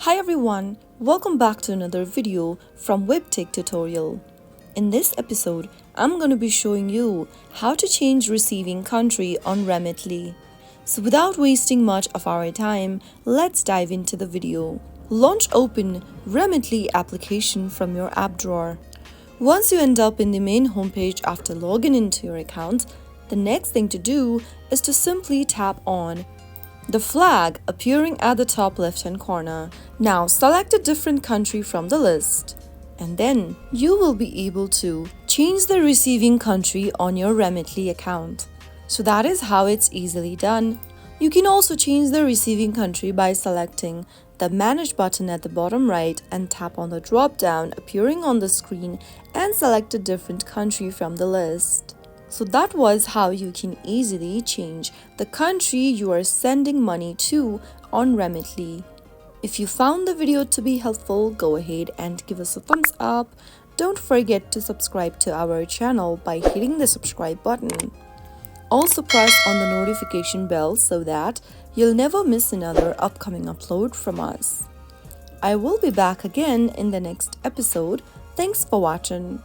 Hi everyone, welcome back to another video from Webtech Tutorial. In this episode, I'm going to be showing you how to change receiving country on Remitly. So without wasting much of our time, let's dive into the video. Launch open Remitly application from your app drawer. Once you end up in the main homepage after logging into your account, the next thing to do is to simply tap on the flag appearing at the top left-hand corner. Now select a different country from the list, and then you will be able to change the receiving country on your Remitly account. So that is how it's easily done. You can also change the receiving country by selecting the Manage button at the bottom right and tap on the drop-down appearing on the screen and select a different country from the list. So that was how you can easily change the country you are sending money to on Remitly. If you found the video to be helpful, go ahead and give us a thumbs up. Don't forget to subscribe to our channel by hitting the subscribe button. Also press on the notification bell so that you'll never miss another upcoming upload from us. I will be back again in the next episode. Thanks for watching.